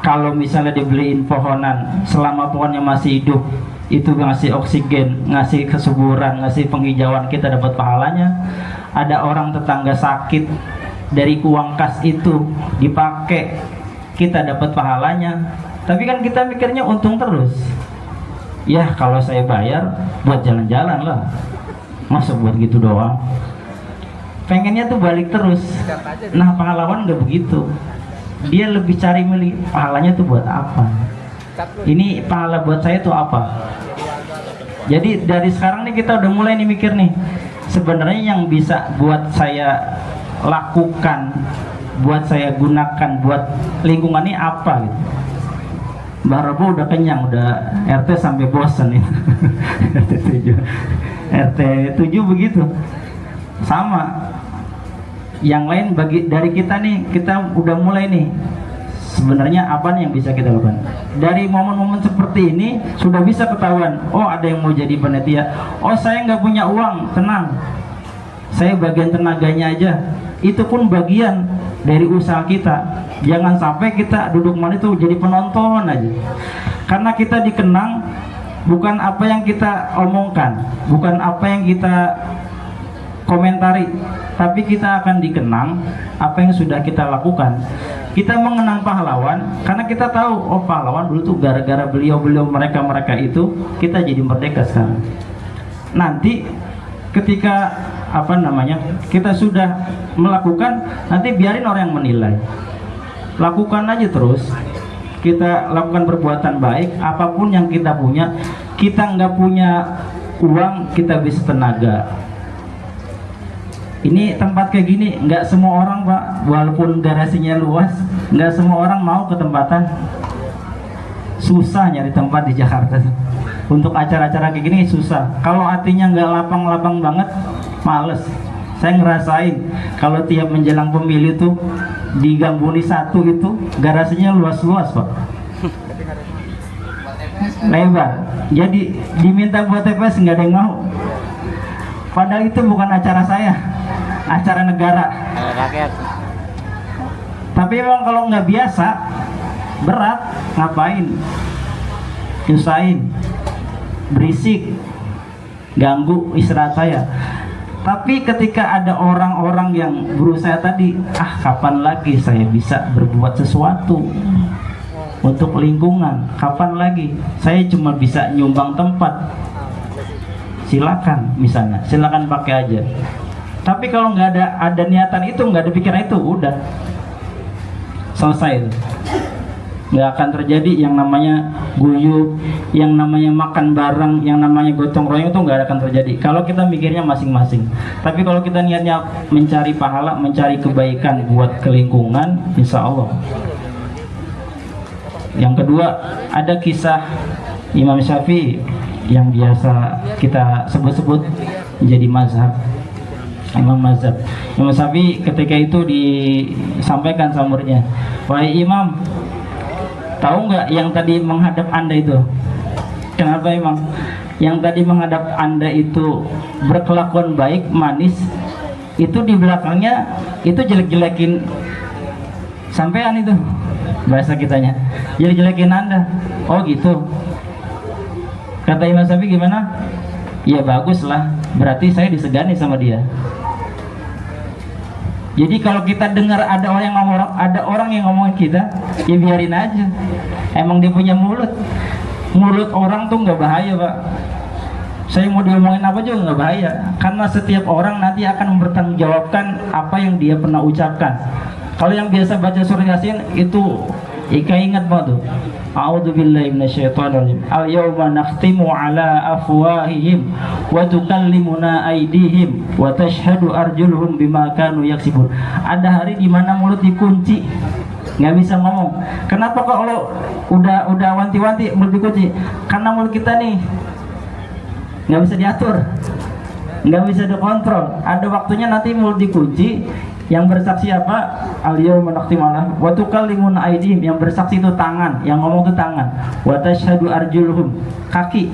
Kalau misalnya dibeliin pohonan, selama pohonnya masih hidup, itu ngasih oksigen, ngasih kesuburan, ngasih penghijauan, kita dapat pahalanya. Ada orang tetangga sakit, dari uang kas itu dipakai, kita dapat pahalanya. Tapi kan kita mikirnya untung terus. Ya kalau saya bayar buat jalan-jalan lah, masa buat gitu doang. Pengennya tuh balik terus. Nah pahlawan nggak begitu. Dia lebih cari milih pahalanya tuh buat apa. Ini pahala buat saya tuh apa. Jadi dari sekarang nih kita udah mulai nih mikir nih, sebenarnya yang bisa buat saya lakukan, buat saya gunakan, buat lingkungan ini apa gitu. Mbak Robo udah kenyang, udah RT sampai bosen nih. RT 7 begitu. Sama. Yang lain dari kita nih, kita udah mulai nih. Sebenarnya apa nih yang bisa kita lakukan? Dari momen-momen seperti ini sudah bisa ketahuan. Oh ada yang mau jadi panitia. Oh saya nggak punya uang, tenang. Saya bagian tenaganya aja. Itu pun bagian dari usaha kita. Jangan sampai kita duduk manis tuh jadi penonton aja. Karena kita dikenang bukan apa yang kita omongkan, bukan apa yang kita komentari, tapi kita akan dikenang apa yang sudah kita lakukan. Kita mengenang pahlawan karena kita tahu, oh pahlawan dulu tuh gara-gara beliau-beliau mereka itu kita jadi merdeka sekarang. Nanti ketika kita sudah melakukan, nanti biarin orang yang menilai. Lakukan aja terus. Kita lakukan perbuatan baik, apapun yang kita punya. Kita nggak punya uang, kita bisa tenaga. Ini tempat kayak gini, nggak semua orang Pak, walaupun garasinya luas, nggak semua orang mau ke tempatan. Susah nyari tempat di Jakarta. Untuk acara-acara kayak gini susah. Kalau hatinya nggak lapang-lapang banget, males. Saya ngerasain kalau tiap menjelang pemilu tuh di Gambuni 1 itu garasinya luas-luas Pak, lebar. Jadi diminta buat TPS nggak ada yang mau. Padahal itu bukan acara saya, acara negara. Rakyat. Tapi memang kalau nggak biasa, berat, ngapain? Nyusahin, berisik, ganggu istirahat saya. Tapi ketika ada orang-orang yang berusaha tadi, kapan lagi saya bisa berbuat sesuatu untuk lingkungan? Kapan lagi? Saya cuma bisa nyumbang tempat. Silakan, misalnya, silakan pakai aja. Tapi kalau nggak ada niatan itu, nggak ada pikiran itu, udah selesai. Nggak akan terjadi yang namanya guyub, yang namanya makan bareng, yang namanya gotong royong, itu nggak akan terjadi kalau kita mikirnya masing-masing. Tapi kalau kita niatnya mencari pahala, mencari kebaikan buat kelingkungan, insya Allah. Yang kedua, ada kisah Imam Syafi'i yang biasa kita sebut-sebut menjadi mazhab, Imam mazhab. Imam Syafi'i ketika itu disampaikan sama muridnya, "Wahai Imam, tahu nggak yang tadi menghadap Anda itu? Kenapa Imam? Yang tadi menghadap Anda itu berkelakuan baik, manis, itu di belakangnya itu jelek-jelekin sampean itu." Bahasa kitanya, jelek-jelekin Anda. Oh gitu. Kata Imam Syafi'i gimana? Ya bagus lah, berarti saya disegani sama dia. Jadi kalau kita dengar ada orang yang ngomongin kita, ya biarin aja. Emang dia punya mulut. Mulut orang tuh nggak bahaya, Pak. Saya mau diomongin apa juga nggak bahaya, karena setiap orang nanti akan mempertanggungjawabkan apa yang dia pernah ucapkan. Kalau yang biasa baca surah Yasin itu, Ika ingat banget tuh. A'udzubillahi minasyaitonirrajim. Al-yawma nakhtimu ala afwahihim wa tukallimuna aydihim wa tashhadu arjuluhum bima kanu yaksibun. Ada hari di mana mulut dikunci, nggak bisa ngomong. Kenapa kok kalau udah wanti-wanti mulut dikunci? Karena mulut kita nih nggak bisa diatur, nggak bisa dikontrol. Ada waktunya nanti mulut dikunci. Yang bersaksi apa? Al-yawma nakhtimu ala wa tukallimuna aydihim. Yang bersaksi itu tangan, yang ngomong itu tangan. Wa tashhadu arjuluhum, kaki.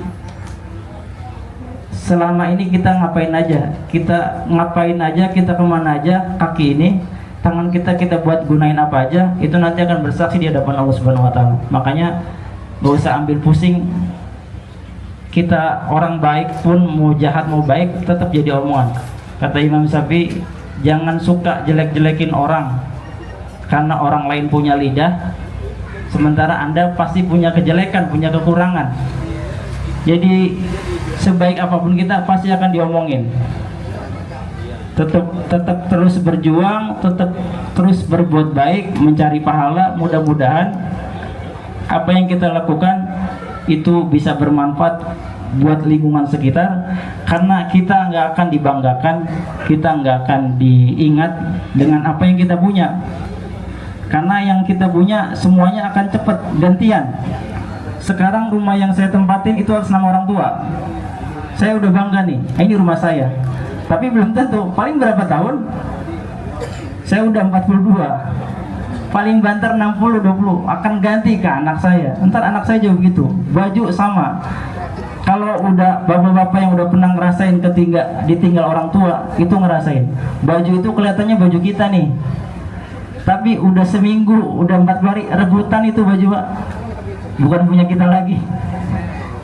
Selama ini kita ngapain aja? Kita ngapain aja? Kita kemana aja? Kaki ini, tangan kita buat gunain apa aja? Itu nanti akan bersaksi di hadapan Allah Subhanahu Wa Taala. Makanya gak usah ambil pusing. Kita orang baik pun mau jahat mau baik tetap jadi omongan. Kata Imam Syafi'i, jangan suka jelek-jelekin orang, karena orang lain punya lidah, sementara Anda pasti punya kejelekan, punya kekurangan. Jadi sebaik apapun kita pasti akan diomongin. Tetap terus berjuang, tetap terus berbuat baik, mencari pahala. Mudah-mudahan apa yang kita lakukan itu bisa bermanfaat buat lingkungan sekitar, karena kita nggak akan dibanggakan, kita nggak akan diingat dengan apa yang kita punya, karena yang kita punya semuanya akan cepat gantian. Sekarang rumah yang saya tempatin itu atas nama orang tua, saya udah bangga nih, ini rumah saya, tapi belum tentu, paling berapa tahun saya udah 42, paling banter 60-20 akan ganti ke anak saya, ntar anak saya juga begitu, baju sama. Kalau udah bapak-bapak yang udah pernah ngerasain ditinggal orang tua, itu ngerasain. Baju itu kelihatannya baju kita nih, tapi udah seminggu, udah 4 hari rebutan itu baju, Pak. Bukan punya kita lagi.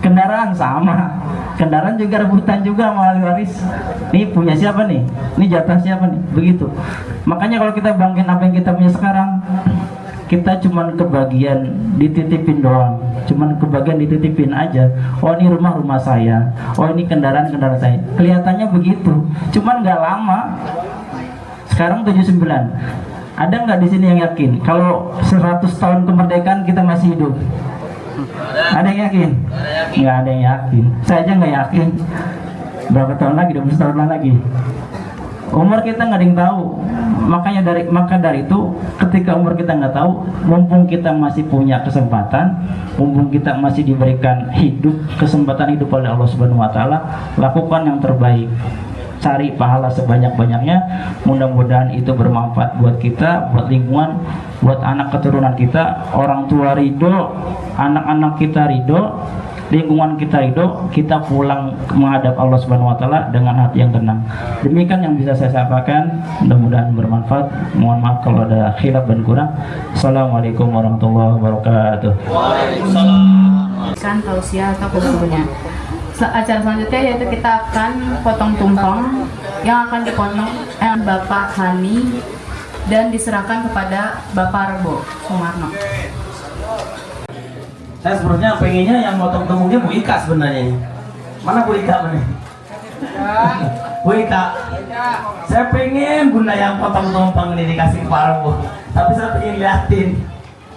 Kendaraan sama, kendaraan juga rebutan juga sama ahli waris. Ini punya siapa nih? Ini jatah siapa nih? Begitu. Makanya kalau kita banggain apa yang kita punya sekarang, kita cuman kebagian dititipin doang, cuman kebagian dititipin aja. Oh ini rumah saya, oh ini kendaraan saya. Kelihatannya begitu, cuman nggak lama. Sekarang 79. Ada nggak di sini yang yakin kalau 100 tahun kemerdekaan kita masih hidup? Ada yang yakin? Nggak ada yang yakin. Saya aja nggak yakin. Berapa tahun lagi? 20 tahun lagi. Umur kita nggak ada yang tahu. Maka dari itu, ketika umur kita nggak tahu, mumpung kita masih punya kesempatan, mumpung kita masih diberikan kesempatan hidup oleh Allah Subhanahu Wa Taala, lakukan yang terbaik, cari pahala sebanyak-banyaknya. Mudah-mudahan itu bermanfaat buat kita, buat lingkungan, buat anak keturunan kita, orang tua ridho, anak-anak kita ridho, lingkungan kita itu kita pulang menghadap Allah Subhanahu wa taala dengan hati yang tenang. Demikian yang bisa saya sampaikan, mudah-mudahan bermanfaat. Mohon maaf kalau ada khilaf dan kurang. Assalamualaikum warahmatullahi wabarakatuh. Waalaikumsalam. Kan tausiah atau kubunya. Acara selanjutnya yaitu kita akan potong tumpeng yang akan dipotong Bapak Hani dan diserahkan kepada Bapak Rebo Sumarno. Saya sebenarnya pengennya yang motong tumpengnya Bu Ika sebenarnya. Mana Bu Ika mana? Bu Ika. Saya pengen bunda yang potong tumpeng ini dikasih ke Pak Rebo. Tapi saya pengen liatin.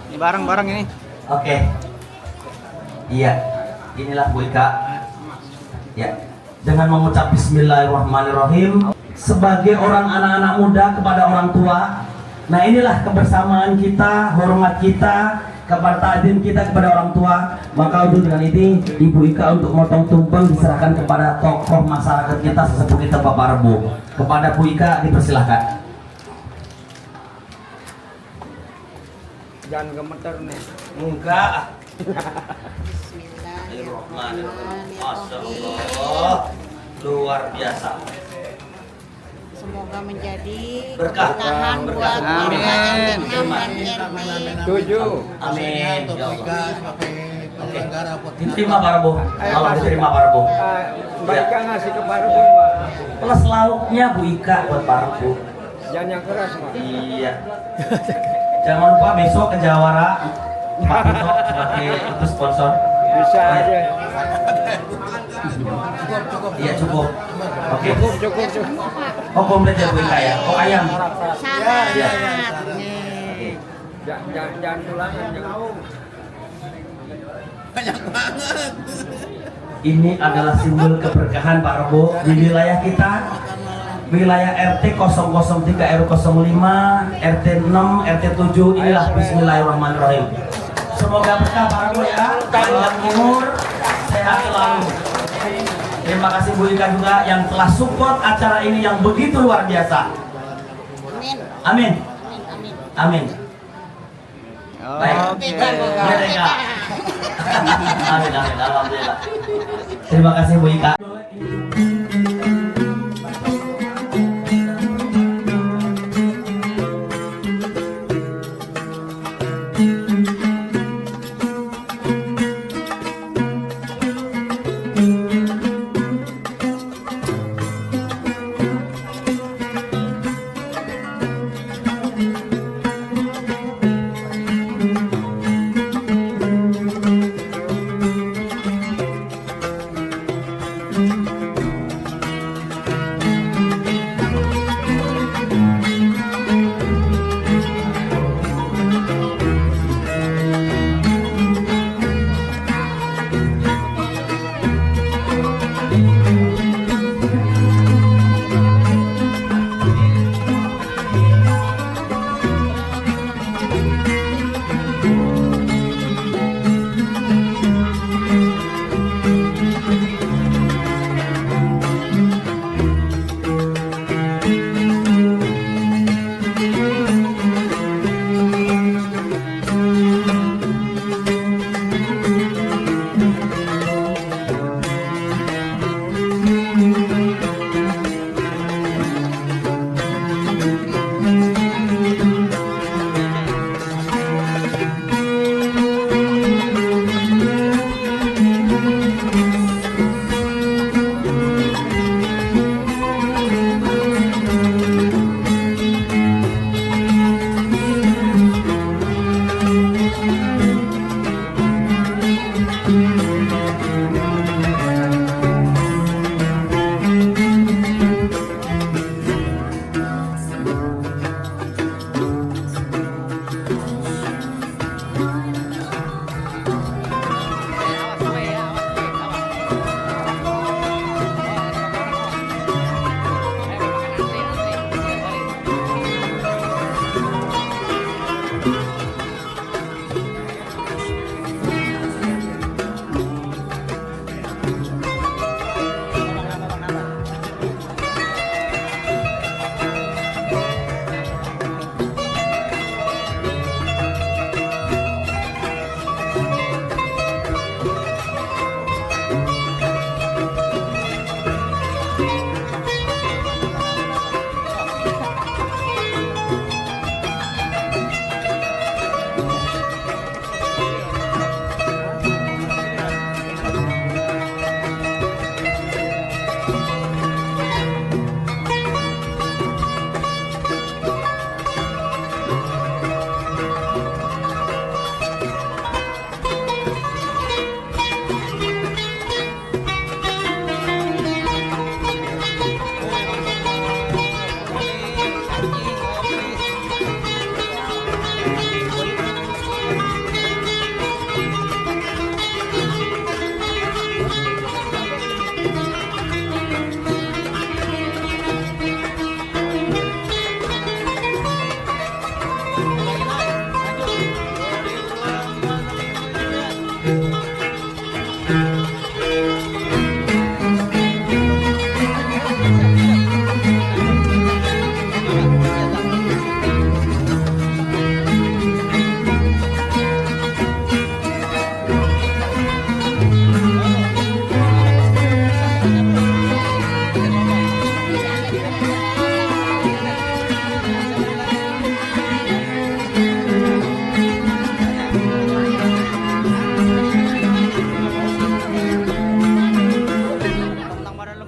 Ini bareng-bareng ini. Oke. Iya. Inilah Bu Ika. Ya. Dengan mengucap Bismillahirrahmanirrahim sebagai orang anak-anak muda kepada orang tua. Nah, inilah kebersamaan kita, hormat kita, kepada takdim kita kepada orang tua. Maka untuk dengan ini Ibu Ika untuk motong tumpeng diserahkan kepada tokoh masyarakat kita, sesepuh kita Bapak Rebo. Kepada Bu Ika dipersilahkan. Jangan gemeter nih. Enggak. Bismillahirrahmanirrahim. Masya Allah, luar biasa. Semoga menjadi Berkah. berkahan buat Amin. Setuju. Amin. Ya Allah. Oke. Diterima Pak Rebo. Kalau diterima Pak Rebo. Mbak Ika ngasih ke Pak Rebo, Mbak. Plus lauknya Bu Ika buat Pak Rebo. Jangan yang keras, Mbak. Iya. Jangan lupa besok ke Jawara Pak Tito sebagai itu sponsor. Bisa aja. Iya cukup. Oke. Cukup. Oh komplit ya Bu Ika ya. Oh ayam. syarat. Iya. Nih. Oke. Jangan tulangan. Ini adalah simbol keberkahan Pak Rebo di wilayah kita. Wilayah RT 003 RW 05 RT 6 RT 7. Inilah Bismillahirrahmanirrahim. Semoga berkah Pak Rebo ya, panjang umur, sehat selalu. Terima kasih Bu Ika juga yang telah support acara ini yang begitu luar biasa. Amin. Amin. Baik. Merdeka. Amin. Alhamdulillah. Terima kasih Bu Ika.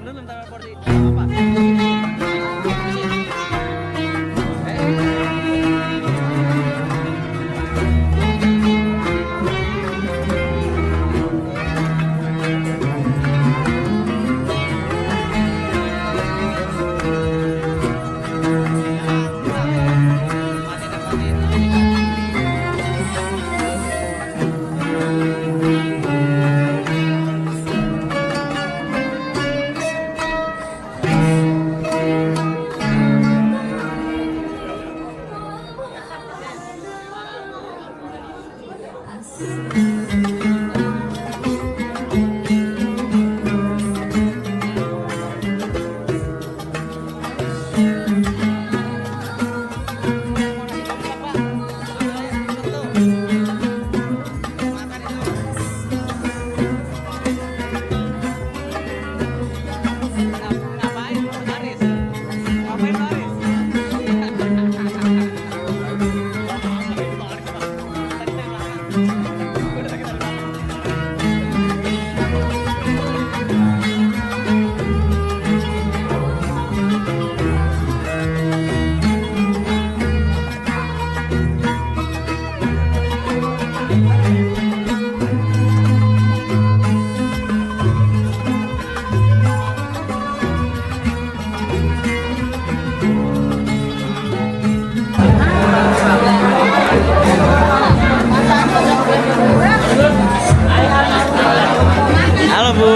Belum tambah porsi. Apa? Halo Bu.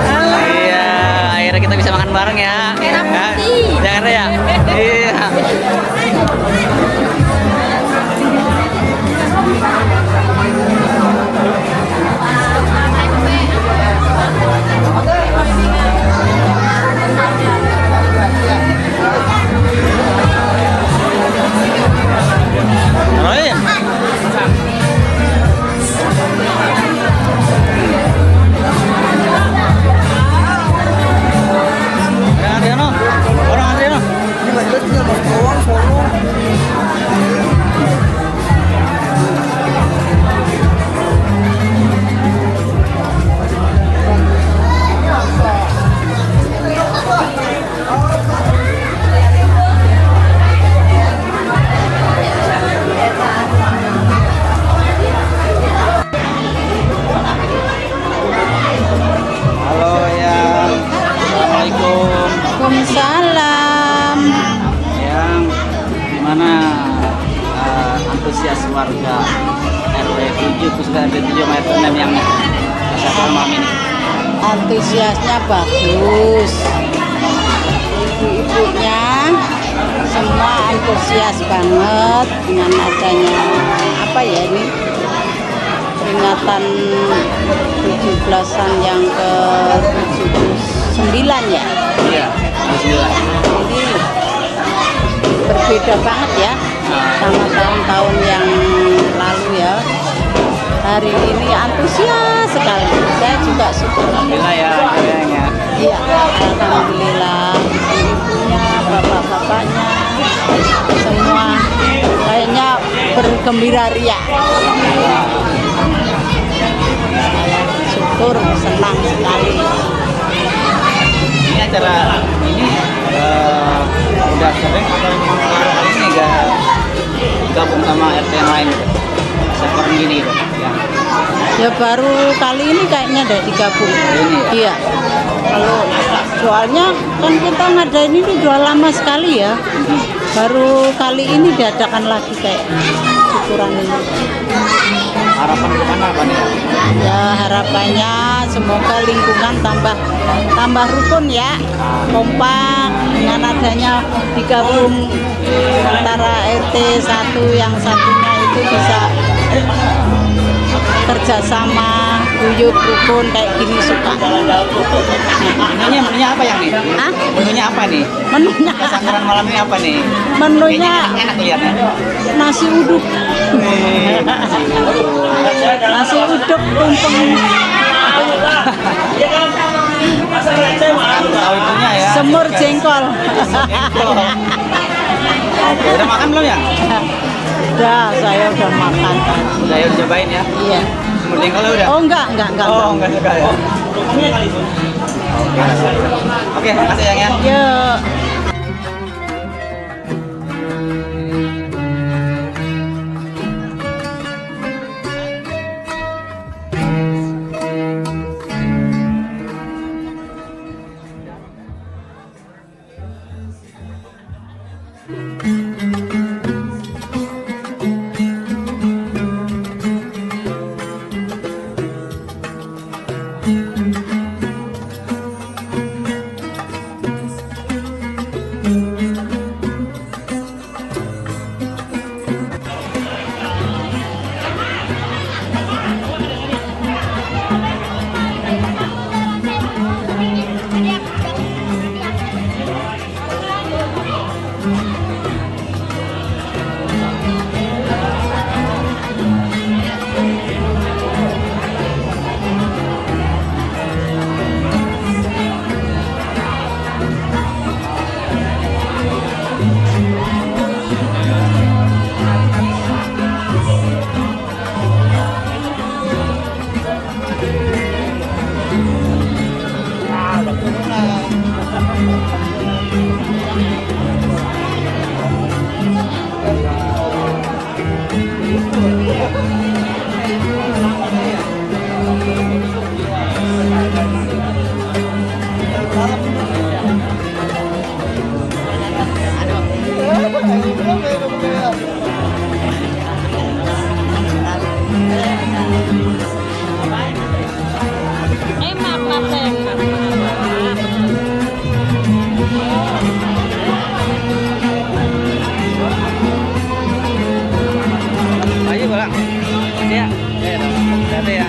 Halo. Iya, akhirnya kita bisa makan bareng ya. Jangan ya. Iya. Oh iya. Adriano, orang Adriano. Halo ya, assalamualaikum. Waalaikumsalam. Yang dimana antusias warga RW 7 khususnya RW 7 RW 6 yang kesehatan malam ini. Antusiasnya bagus. Ibu-ibunya semua antusias banget dengan adanya apa ya ini peringatan 17-an yang ke 79 ya. Iya, bismillah. Ini berbeda banget ya sama tahun-tahun yang lalu ya. Hari ini antusias sekali. Saya juga syukur. Alhamdulillah ya, ya. Iya, alhamdulillah. Ibunya, bapak-bapaknya, semua kayaknya bergembira ria. Syukur, senang sekali. Ini acara ini udah sering atau baru kali ini nggak gabung sama RT yang lain gitu, seperti gini gitu ya. Ya baru kali ini kayaknya ada digabung. Ini ya? Iya. Kalau soalnya kan kita ngadain ini udah lama sekali ya. Baru kali ini diadakan lagi kayak syukuran ini. Harapan kemana apa nih? Ya harapannya semoga lingkungan tambah rukun ya, kompak dengan adanya digabung antara RT satu yang satunya itu bisa kerjasama, guyup, rukun kayak gini suka. Menunya apa yang nih? Hah? Menunya apa nih? Menunya Kesanggaran malam ini apa nih? menunya Enak lihatnya. nasi uduk. Nasi uduk tumpeng. Tahu itunya ya. Semur jengkol. Oke, udah makan belum ya? Udah, saya udah makan. Udah ya, cobain ya. Iya. Semur jengkolnya udah? Oh enggak. Oh, enggak suka ya. Oke. Oke, makasih Yang ya. Yuk. Ayo pulang. Ya. Ada ya.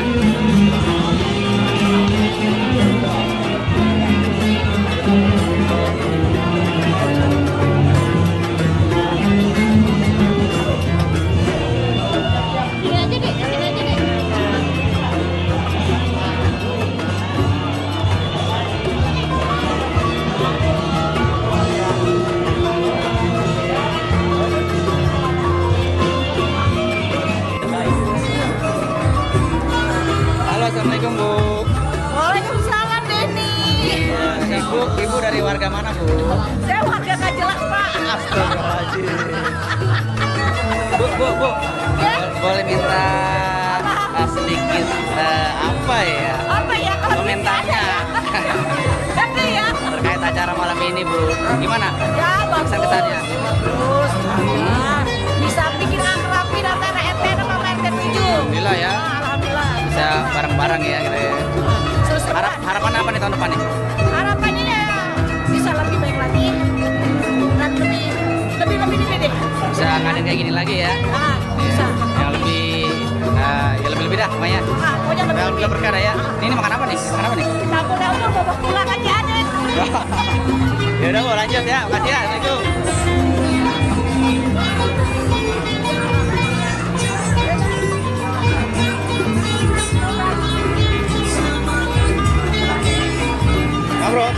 Halo, assalamualaikum Bu. Waalaikumsalam Denny. Ibu dari warga mana Bu? Saya warga Kajelak Pak. Astagfirullahaladzim. Bu. Boleh minta sedikit apa ya? Apa ya kalau Komentarnya Tapi ya. terkait acara malam ini Bu. Gimana? Ya bagus. Kesan-kesannya? Bagus. Bisa bikin akrabin antara RT sama RT 7. Alhamdulillah ya. Alhamdulillah. Bisa bareng-bareng ya gitu ya. Harapan apa nih tahun depan nih? Harapannya ya bisa lebih baik lagi dan lebih deh. Bisa ngadain kayak gini lagi ya? Nah, bisa. Yang lebih ya lebih dah pokoknya. Pokoknya lebih. Alhamdulillah berkah dah ya. Ini makan apa nih? Makan apa nih? Dapur bawa pulang aja ada. Ya udah Bu, lanjut ya. Makasih ya. Assalamualaikum. Bro.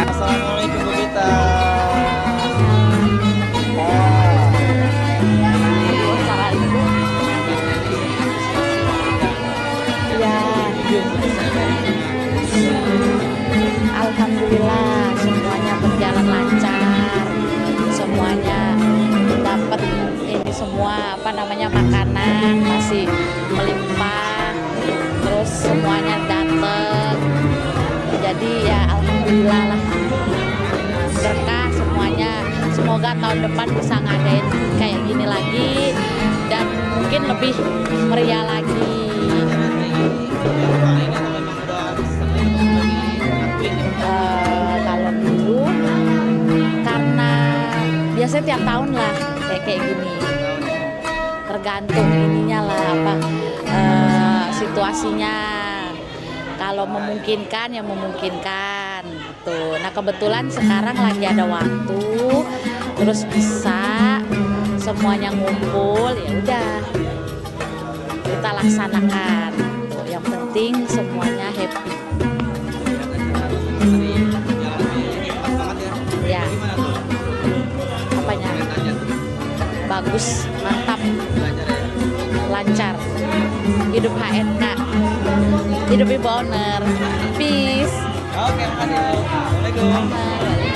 Assalamualaikum Bu Gita. Alhamdulillah semuanya berjalan lancar, semuanya dapat ini semua makanan masih melimpah, terus semuanya datang, jadi ya alhamdulillah lah, berkah semuanya. Semoga tahun depan bisa ngadain kayak gini lagi dan mungkin lebih meriah lagi. Kalau dulu karena biasanya tiap tahun lah kayak gini, tergantung ininya lah situasinya. Kalau memungkinkan ya memungkinkan. gitu. Nah kebetulan sekarang lagi ada waktu, terus bisa semuanya ngumpul, ya udah kita laksanakan. Tuh, yang penting semuanya happy. Ya. Apanya? Bagus, mantap, lancar. Hidup HNK, hidup Ibu Owner. Peace. Oke, makasih. Assalamualaikum.